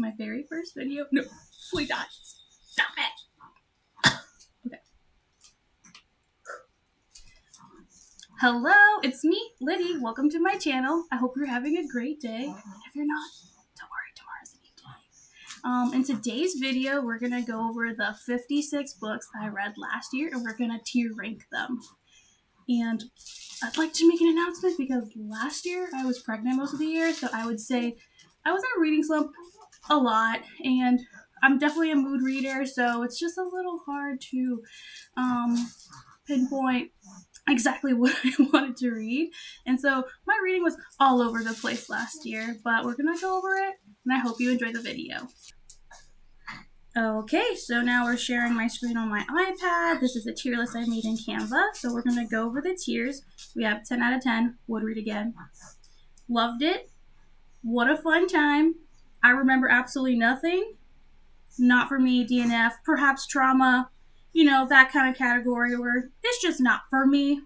my very first video. No, please not. Stop it. Okay. Hello, it's me, Liddy. Welcome to my channel. I hope you're having a great day. And if you're not, don't worry, tomorrow's a new day. In today's video, we're going to go over the 56 books I read last year, and we're going to tier rank them. And I'd like to make an announcement because last year I was pregnant most of the year, so I would say I was in a reading slump a lot, and I'm definitely a mood reader, so it's just a little hard to pinpoint exactly what I wanted to read. And so my reading was all over the place last year, but we're gonna go over it, and I hope you enjoy the video. Okay, so now we're sharing my screen on my iPad. This is a tier list I made in Canva, so we're gonna go over the tiers. We have 10 out of 10, would read again. Loved it. What a fun time. I remember absolutely nothing. Not for me, DNF, perhaps trauma, you know, that kind of category where it's just not for me.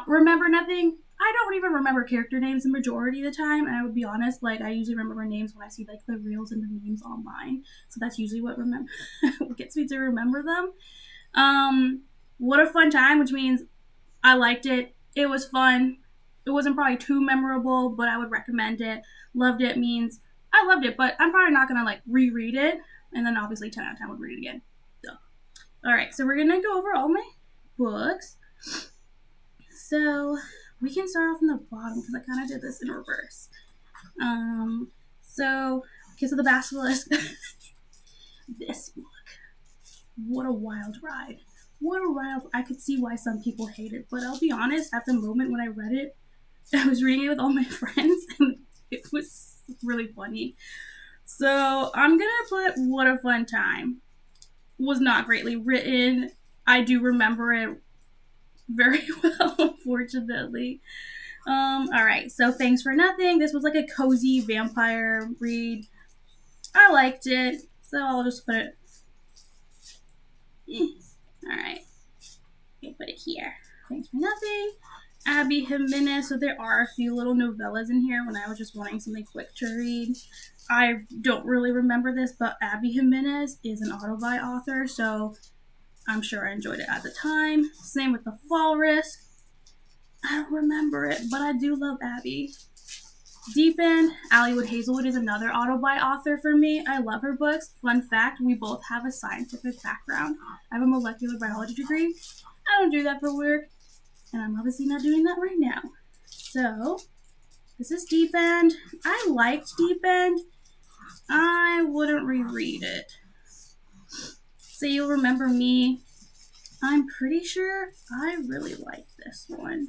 Remember nothing. I don't even remember character names the majority of the time, and I would be honest, like, I usually remember names when I see, like, the reels and the memes online, so that's usually what what gets me to remember them. What a fun time, which means I liked it. It was fun. It wasn't probably too memorable, but I would recommend it. Loved it means I loved it, but I'm probably not going to, like, reread it, and then obviously 10 out of 10 would read it again. So, alright, so we're going to go over all my books. So we can start off in the bottom because I kind of did this in reverse. So Kiss of the Basilisk. This book. What a wild ride. What a wild... I could see why some people hate it, but I'll be honest, at the moment when I read it, I was reading it with all my friends, and it was really funny. So I'm gonna put what a fun time. Was not greatly written. I do remember it very well, unfortunately. Alright, so Thanks for Nothing. This was like a cozy vampire read. I liked it, so I'll just put it... Alright. Okay, put it here. Thanks for Nothing. Abby Jimenez. So there are a few little novellas in here when I was just wanting something quick to read. I don't really remember this, but Abby Jimenez is an autobi author, so I'm sure I enjoyed it at the time. Same with The Fall Risk. I don't remember it, but I do love Abby. Deep End. Allywood Hazelwood is another autobi author for me. I love her books. Fun fact, we both have a scientific background. I have a molecular biology degree. I don't do that for work, and I'm obviously not doing that right now. So, this is Deep End. I liked Deep End. I wouldn't reread it. So You'll Remember Me. I'm pretty sure I really like this one.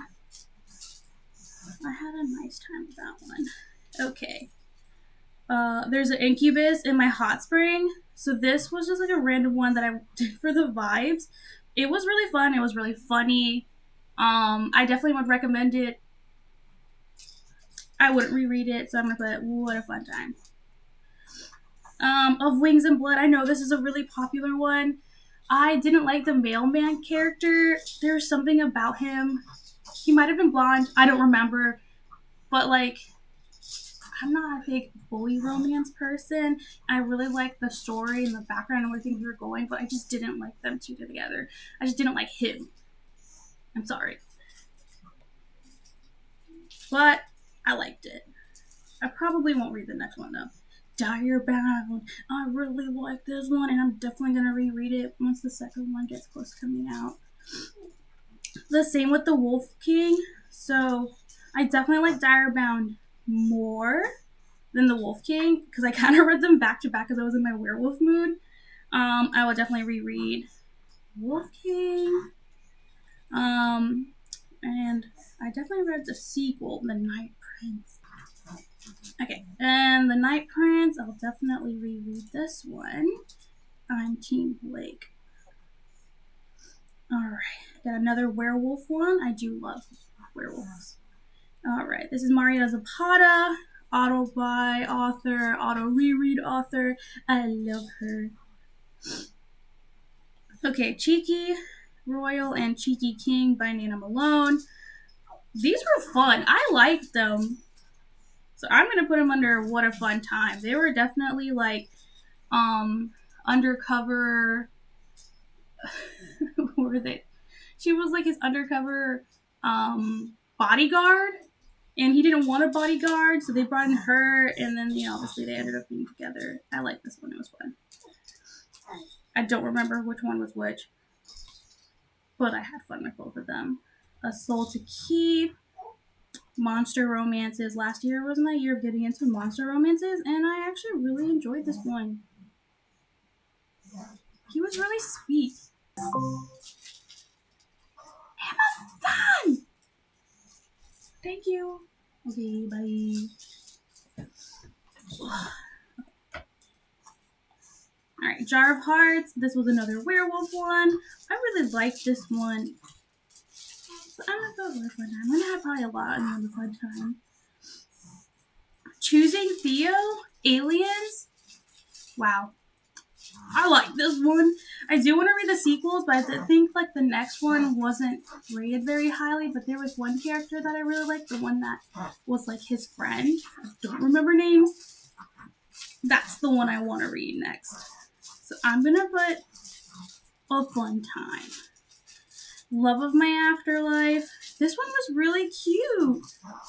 I had a nice time with that one. Okay. There's an Incubus in my hot spring. So this was just like a random one that I did for the vibes. It was really fun. It was really funny. I definitely would recommend it. I wouldn't reread it, so I'm gonna put what a fun time. Of Wings and Blood. I know this is a really popular one. I didn't like the mailman character. There's something about him. He might have been blonde. I don't remember. But, like, I'm not a big bully romance person. I really like the story and the background and where things were going, but I just didn't like them two together. I just didn't like him. I'm sorry. But I liked it. I probably won't read the next one, though. Direbound. I really like this one, and I'm definitely going to reread it once the second one gets close to coming out. The same with The Wolf King. So I definitely like Direbound more than The Wolf King because I kind of read them back to back because I was in my werewolf mood. I will definitely reread Wolf King. And I definitely read the sequel, The Night Prince. Okay, and The Night Prince, I'll definitely reread this one. I'm Team Blake. Alright, got another werewolf one. I do love werewolves. Alright, this is Maria Zapata, auto-buy author, auto-reread author. I love her. Okay, Cheeky Royal and Cheeky King by Nina Malone. These were fun. I liked them. So I'm gonna put them under What a Fun Time. They were definitely like undercover. What were they? She was like his undercover bodyguard, and he didn't want a bodyguard, so they brought in her, and then obviously they ended up being together. I like this one; it was fun. I don't remember which one was which, but I had fun with both of them. A Soul to Keep, monster romances. Last year was my year of getting into monster romances, and I actually really enjoyed this one. He was really sweet. Amazon! Thank you. Okay, bye. Alright, Jar of Hearts. This was another werewolf one. I really liked this one. But I'm not going to Fun Time. I'm going to have probably a lot in the Fun Time. Choosing Theo? Aliens? Wow. I like this one. I do want to read the sequels, but I think like the next one wasn't rated very highly, but there was one character that I really liked, the one that was like his friend. I don't remember names. That's the one I want to read next. So I'm going to put A Fun Time. Love of My Afterlife. This one was really cute.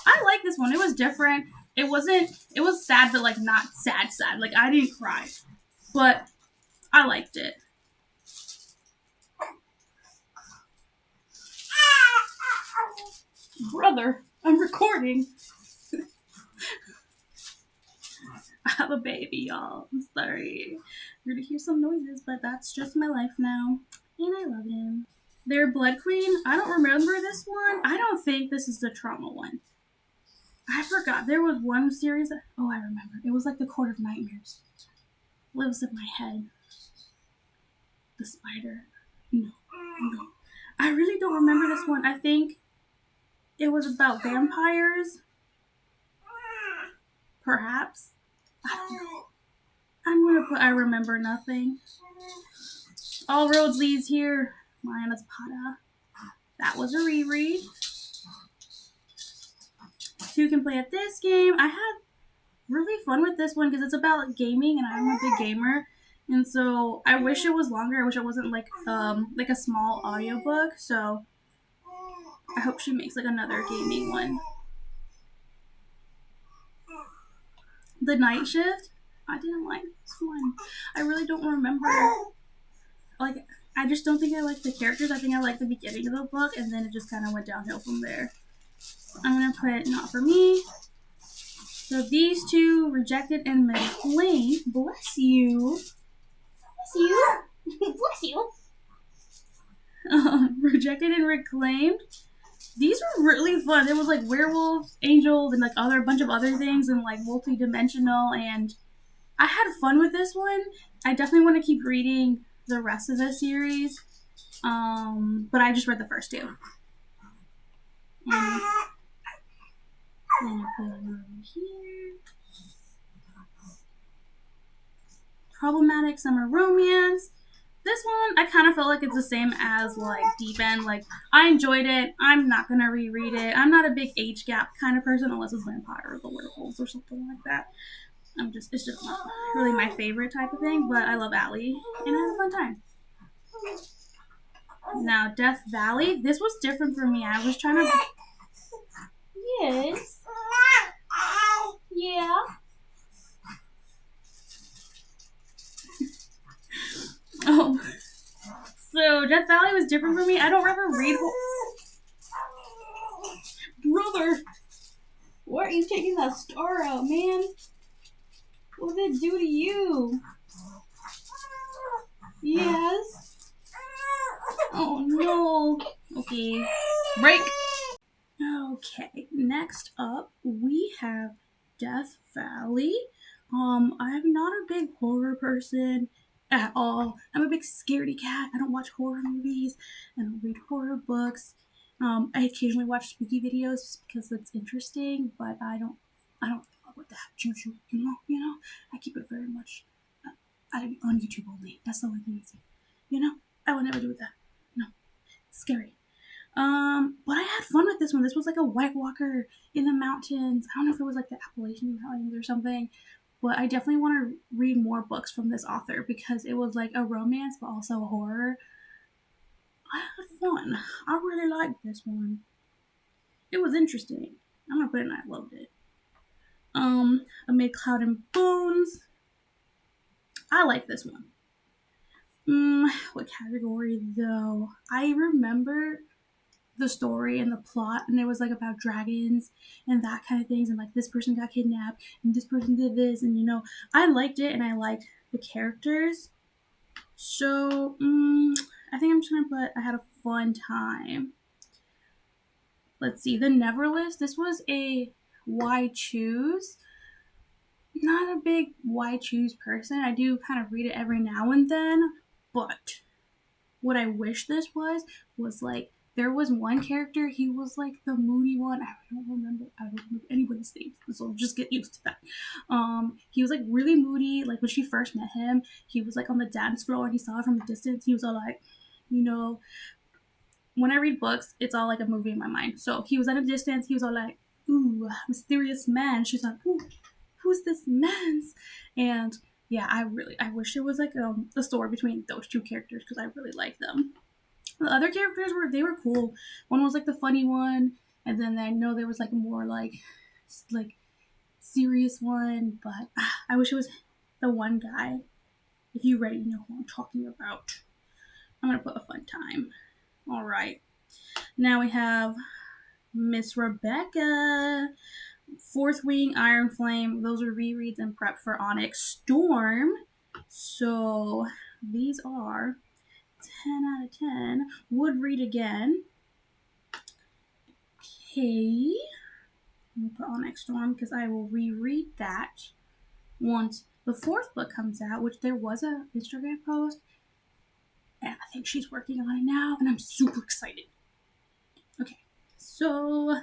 I like this one. It was different. It was sad, but like not sad. Like I didn't cry, but I liked it. Brother, I'm recording. I have a baby, y'all. I'm sorry. You're gonna hear some noises, but that's just my life now. And I love him. Their Blood Queen. I don't remember this one. I don't think this is the trauma one. I forgot. There was one series. Oh, I remember. It was like the Court of Nightmares. Lives in my head. The spider. No. I really don't remember this one. I think it was about vampires. Perhaps. I don't know. I'm gonna put I Remember Nothing. All Roads Leads Here. Mariana's Pata. That was a reread. Two Can Play at This Game. I had really fun with this one because it's about gaming, and I'm a big gamer. And so I wish it was longer. I wish it wasn't like a small audiobook. So I hope she makes like another gaming one. The Night Shift. I didn't like this one. I really don't remember. Like, I just don't think I liked the characters. I think I liked the beginning of the book, and then it just kind of went downhill from there. I'm gonna put Not For Me. So these two, Rejected and Reclaimed. Bless you. Bless you. Bless you. Rejected and Reclaimed. These were really fun. It was like werewolves, angels, and like a bunch of other things, and like multi-dimensional. And I had fun with this one. I definitely want to keep reading the rest of the series. But I just read the first two. And then I put it over here. Problematic Summer Romance. This one, I kind of felt like it's the same as like Deep End. Like, I enjoyed it. I'm not gonna reread it. I'm not a big age gap kind of person unless it's vampires or werewolves or something like that. It's just not really my favorite type of thing. But I love Allie, and I had a fun time. Now, Death Valley. This was different for me. I was trying to. Yes. Yeah. Oh. So, Death Valley was different for me. I don't ever read. Brother! Why are you taking that star out, man? What did it do to you? Yes? Oh no. Okay. Break! Okay, next up we have Death Valley. I'm not a big horror person at all. I'm a big scaredy cat. I don't watch horror movies. I don't read horror books. I occasionally watch spooky videos just because it's interesting, but I don't fuck with that juju, you know? I keep it very much I'm on YouTube only. That's the only thing I see. I would never do that. No. Scary. But I had fun with this one. This was like a White Walker in the mountains. I don't know if it was like the Appalachian Mountains or something, but I definitely want to read more books from this author because it was like a romance but also a horror. I had fun. I really liked this one. It was interesting. I'm gonna put it in I loved it. Amid Cloud and Bones. I like this one. What category though? I remember the story and the plot, and it was like about dragons and that kind of things, and like this person got kidnapped and this person did this, and I liked it and I liked the characters. So I think I'm just gonna put I had a fun time. Let's see, the Neverlist. This was a why choose. Not a big why choose person. I do kind of read it every now and then, but what I wish this was like there was one character, he was like the moody one. I don't remember anybody's name, so just get used to that. He was like really moody. Like when she first met him, he was like on the dance floor and he saw her from a distance. He was all like, when I read books, it's all like a movie in my mind. So he was at a distance, he was all like, ooh, mysterious man. She's like, ooh, who's this man's? And yeah, I wish it was like a story between those two characters because I really like them. The other characters were cool. One was like the funny one, and then I know there was like a more like serious one, but I wish it was the one guy. If you read it, you know who I'm talking about. I'm gonna put a fun time. All right. Now we have Miss Rebecca, Fourth Wing, Iron Flame. Those are rereads and prep for Onyx Storm. So these are 10 out of 10. Would read again. Okay. I'm going to put Onyx Storm because I will reread that once the fourth book comes out, which there was a Instagram post. And I think she's working on it now, and I'm super excited. Okay. So,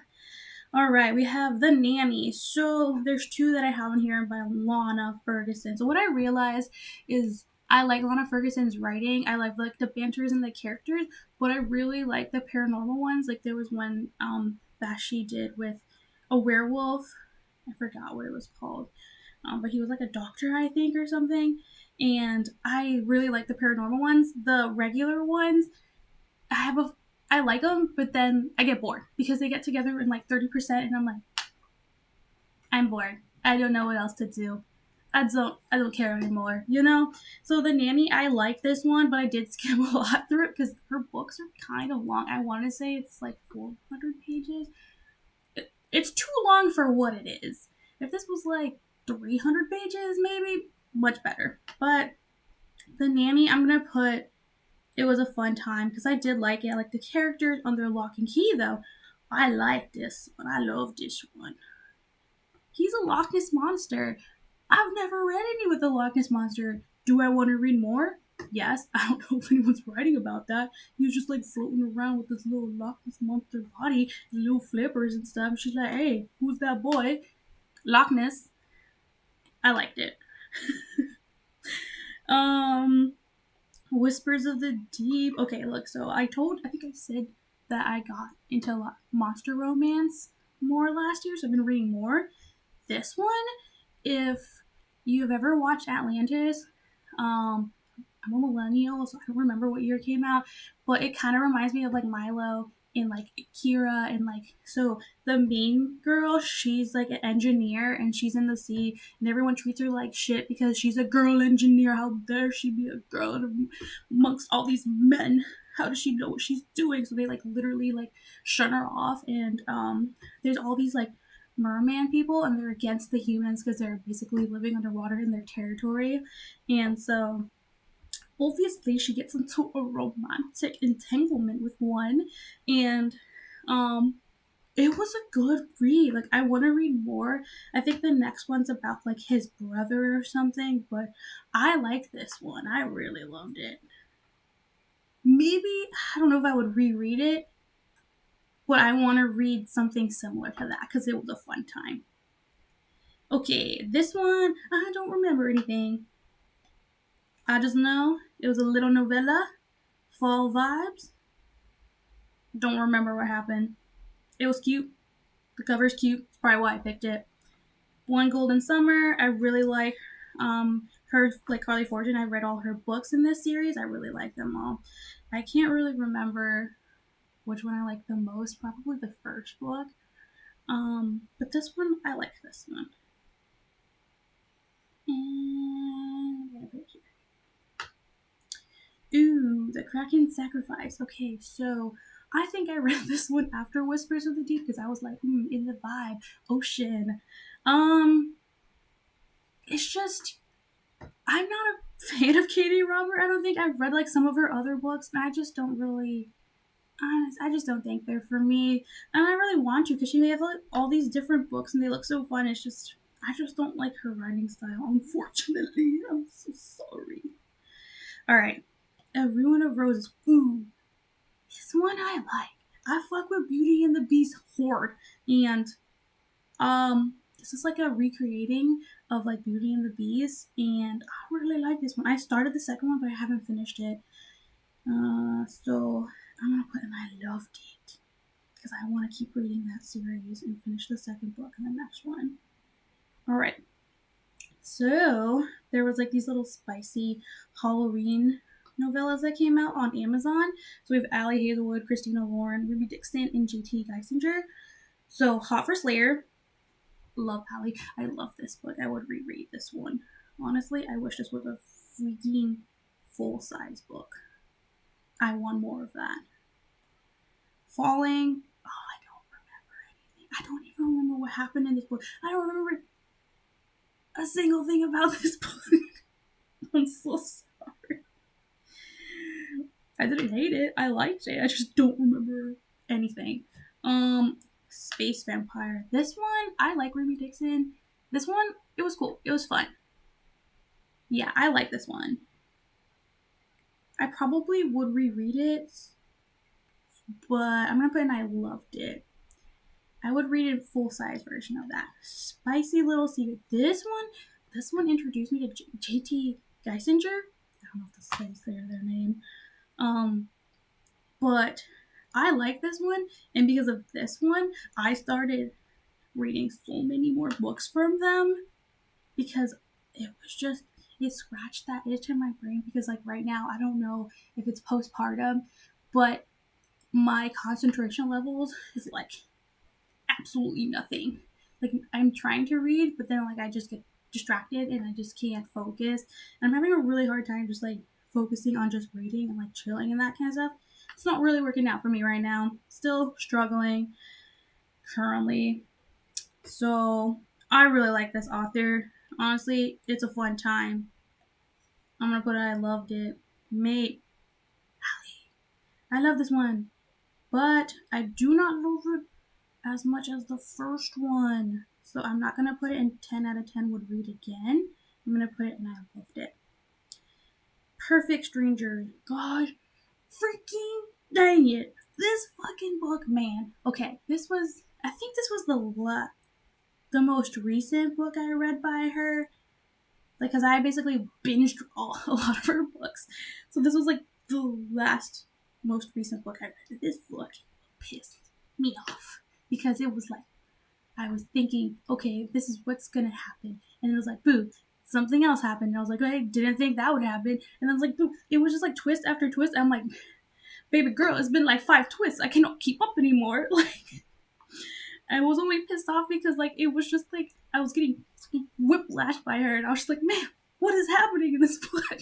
all right, we have The Nanny. So there's two that I have in here by Lana Ferguson. So what I realized is I like Lana Ferguson's writing. I like the banters and the characters, but I really like the paranormal ones. Like there was one that she did with a werewolf. I forgot what it was called. But he was like a doctor, I think, or something. And I really like the paranormal ones. The regular ones, I like them, but then I get bored because they get together in like 30%, and I'm like, I'm bored. I don't know what else to do. I don't care anymore, So The Nanny, I like this one, but I did skim a lot through it because her books are kind of long. I want to say it's like 400 pages. It's too long for what it is. If this was like 300 pages, maybe, much better. But The Nanny, I'm going to put, it was a fun time because I did like it. I like the characters under Lock and Key, though. I like this one. I love this one. He's a Loch Ness Monster. I've never read any with the Loch Ness Monster. Do I want to read more? Yes. I don't know if anyone's writing about that. He was just like floating around with this little Loch Ness Monster body, little flippers and stuff. She's like, hey, who's that boy? Loch Ness. I liked it. Whispers of the Deep. Okay, look, so I think I said that I got into monster romance more last year, so I've been reading more. This one, if you've ever watched Atlantis, I'm a millennial, so I don't remember what year it came out, but it kind of reminds me of like Milo and like Kira, and like, so the main girl, she's like an engineer and she's in the sea, and everyone treats her like shit because she's a girl engineer. How dare she be a girl amongst all these men? How does she know what she's doing? So they like literally like shun her off, and there's all these like merman people, and they're against the humans because they're basically living underwater in their territory. And so obviously she gets into a romantic entanglement with one, and it was a good read. Like, I want to read more. I think the next one's about like his brother or something, but I like this one. I really loved it. Maybe, I don't know if I would reread it, but I want to read something similar to that because it was a fun time. Okay, this one, I don't remember anything. I just know it was a little novella, fall vibes. Don't remember what happened. It was cute. The cover's cute. That's probably why I picked it. One Golden Summer. I really like her, like Carly Fortune. I read all her books in this series. I really like them all. I can't really remember which one I like the most. Probably the first book. But this one, I like this one. And I'm gonna put it here. Ooh, the Kraken Sacrifice. Okay, so I think I read this one after Whispers of the Deep because I was like, in the vibe, ocean. It's just I'm not a fan of Katie Robert. I don't think I've read like some of her other books, and I just don't really. I just don't think they're for me, and I really want to because she has like all these different books and they look so fun. It's just I just don't like her writing style. Unfortunately, I'm so sorry. All right, A Ruin of Roses. Ooh, this one I like. I fuck with Beauty and the Beast horde, and this is like a recreating of like Beauty and the Beast, and I really like this one. I started the second one, but I haven't finished it. So I'm gonna put and I loved it because I want to keep reading that series and finish the second book and the next one. All right. So there was like these little spicy Halloween novellas that came out on Amazon. So we have Allie Hazelwood, Christina Lauren, Ruby Dixon, and JT Geisinger. So Hot for Slayer. Love Allie. I love this book. I would reread this one. Honestly, I wish this was a freaking full-size book. I want more of that. Falling. Oh, I don't remember anything. I don't even remember what happened in this book. I don't remember a single thing about this book. I'm so sorry. I didn't hate it. I liked it. I just don't remember anything. Space Vampire. This one, I like Ruby Dixon. This one, it was cool. It was fun. Yeah, I like this one. I probably would reread it, but I'm gonna put in I loved it. I would read a full-size version of that. Spicy Little Secret. This one introduced me to JT Geisinger. I don't know if this says their name. But I like this one, and because of this one, I started reading so many more books from them because it scratched that itch in my brain because like right now I don't know if it's postpartum, but my concentration levels is like absolutely nothing. Like I'm trying to read, but then like I just get distracted and I just can't focus. And I'm having a really hard time just like focusing on just reading and like chilling and that kind of stuff. It's not really working out for me right now. Still struggling currently. So I really like this author. Honestly, it's a fun time. I'm gonna put it, I loved it. Mate, Allie. I love this one. But I do not love it as much as the first one. So I'm not gonna put it in 10 out of 10 would read again. I'm gonna put it and I loved it. Perfect Strangers. God freaking dang it. This fucking book, man. Okay, I think this was the most recent book I read by her. Like, because I basically binged a lot of her books. So this was like the most recent book I read. This book pissed me off because it was like, I was thinking, okay, this is what's gonna happen. And it was like, boo, something else happened. And I was like, I didn't think that would happen. And I was like, boo, it was just like twist after twist. I'm like, baby girl, it's been like 5 twists. I cannot keep up anymore. Like, I was only pissed off because like it was just like I was getting whiplash by her, and I was just like, man, what is happening in this book?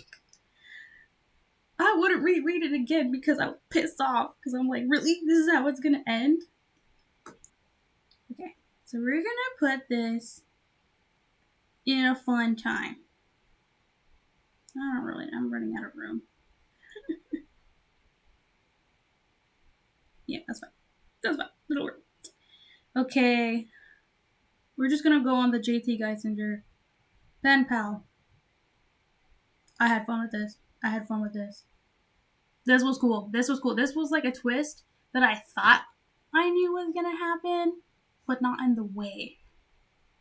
I wouldn't reread it again because I was pissed off because I'm like, really, this is how it's gonna end? Okay, so we're gonna put this in a fun time. I'm running out of room. Yeah, that's fine. It'll work. Okay, we're just gonna go on the JT Geisinger. Pen Pal. I had fun with this. This was cool. This was like a twist that I thought I knew was gonna happen, but not in the way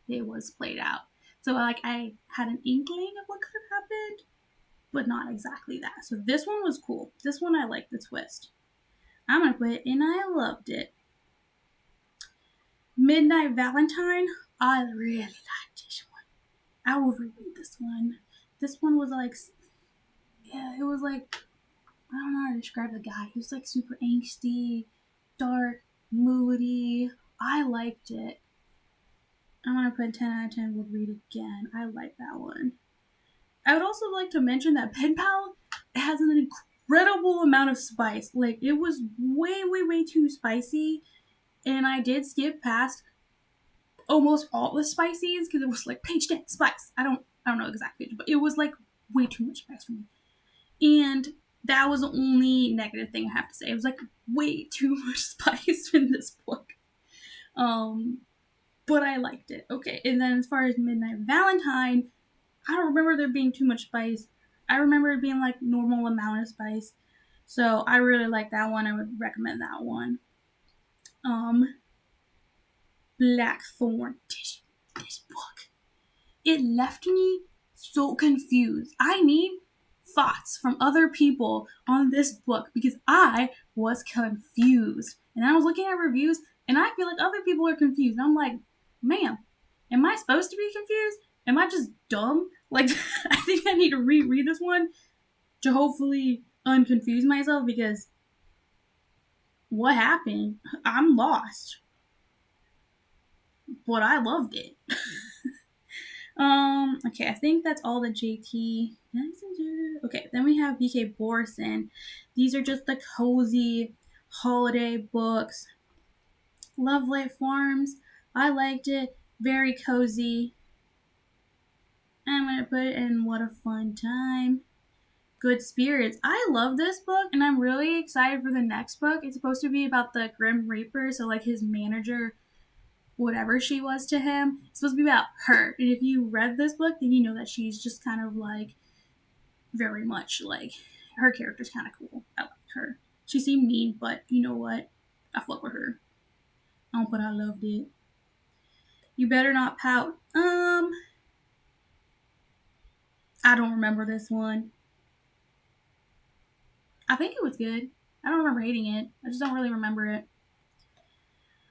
it was played out. So like I had an inkling of what could have happened, but not exactly that. So this one was cool. This one I liked the twist. I'm gonna put, and I loved it. Midnight Valentine. I really liked this one. I will reread this one. This one was like, yeah, it was like, I don't know how to describe the guy. He was like super angsty, dark, moody. I liked it. I'm gonna put 10 out of 10 would read again. I like that one. I would also like to mention that Pen Pal has an incredible amount of spice. Like, it was way, way, way too spicy. And I did skip past almost all the spices because it was like page 10 spice. I don't know exactly, but it was like way too much spice for me. And that was the only negative thing I have to say. It was like way too much spice in this book. But I liked it. Okay, and then as far as Midnight Valentine, I don't remember there being too much spice. I remember it being like normal amount of spice. So I really like that one. I would recommend that one. Blackthorn. This book. It left me so confused. I need thoughts from other people on this book because I was confused. And I was looking at reviews and I feel like other people are confused. And I'm like, ma'am, am I supposed to be confused? Am I just dumb? Like, I think I need to reread this one to hopefully unconfuse myself because what happened? I'm lost. But I loved it. Okay, I think that's all the JT Messenger. Okay, then we have BK Borson. These are just the cozy holiday books. Love Light Farms. I liked it. Very cozy. I'm gonna put it in What a Fun Time. Good Spirits. I love this book and I'm really excited for the next book. It's supposed to be about the Grim Reaper, so like his manager, whatever she was to him. It's supposed to be about her. And if you read this book, then you know that she's just kind of like very much like her character's kind of cool. I like her. She seemed mean, but you know what? I fuck with her. But I loved it. You Better Not Pout. I don't remember this one. I think it was good. I don't remember hating it. I just don't really remember it.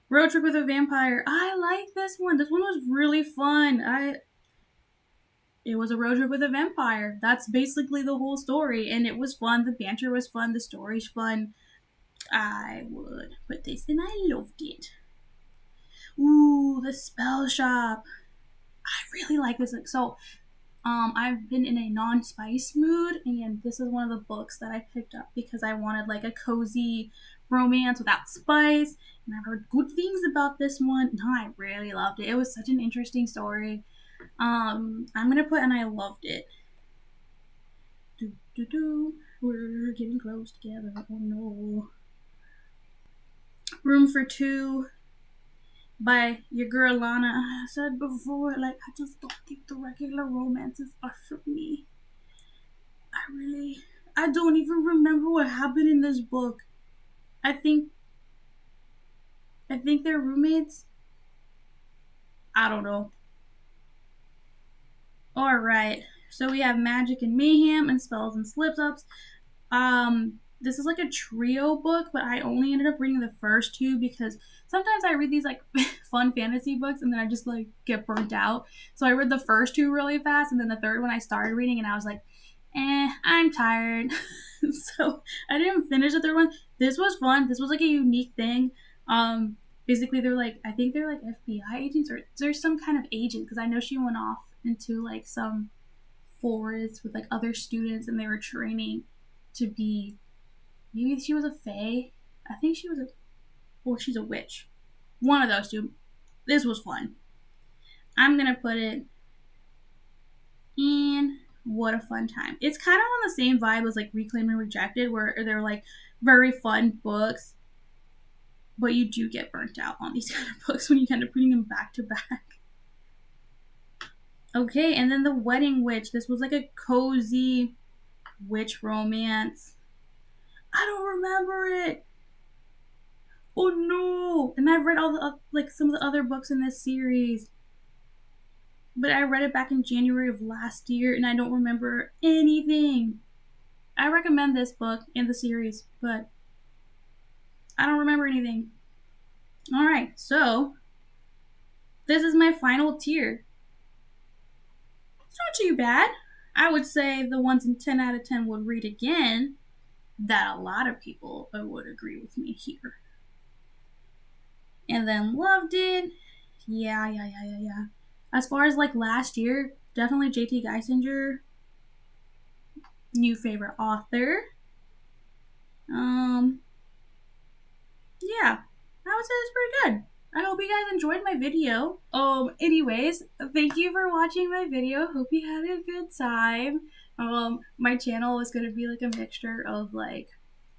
Road Trip with a Vampire. I like this one. This one was really fun. It was a road trip with a vampire. That's basically the whole story. And it was fun. The banter was fun. The story's fun. I would put this and I loved it. Ooh, The Spell Shop. I really like this. So, I've been in a non-spice mood, and this is one of the books that I picked up because I wanted like a cozy romance without spice, and I've heard good things about this one, and I really loved it. It was such an interesting story. I'm gonna put, and I loved it. We're getting close together. Oh no. Room for Two by your girl Lana. I said before, like, I just don't think the regular romances are for me. I don't even remember what happened in this book. I think they're roommates. I don't know. Alright, so we have Magic and Mayhem and Spells and Slip-Ups. This is like a trio book, but I only ended up reading the first two because sometimes I read these like fun fantasy books and then I just like get burnt out. So I read the first two really fast and then the third one I started reading and I was like, I'm tired. So I didn't finish the third one. This was fun. This was like a unique thing. Basically they're like, I think they're like FBI agents or there's some kind of agent because I know she went off into like some forest with like other students and they were training to be, maybe she was a fae. I think she was she's a witch. One of those two. This was fun. I'm gonna put it in What a Fun Time. It's kind of on the same vibe as like Reclaimed and Rejected, where they're like very fun books, but you do get burnt out on these kind of books when you kind of putting them back to back. Okay, and then The Wedding Witch. This was like a cozy witch romance. I don't remember it. Oh no! And I've read all the like some of the other books in this series, but I read it back in January of last year, and I don't remember anything. I recommend this book and the series, but I don't remember anything. Alright, so this is my final tier. It's not too bad. I would say the ones in 10 out of 10 would read again. That a lot of people would agree with me here. And then loved it. Yeah. As far as like last year, definitely JT Geisinger. New favorite author. Yeah, I would say it's pretty good. I hope you guys enjoyed my video. Anyways, thank you for watching my video. Hope you had a good time. My channel is gonna be like a mixture of like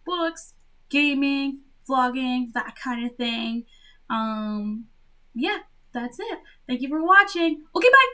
books, gaming, vlogging, that kind of thing. Yeah, that's it. Thank you for watching. Okay, bye!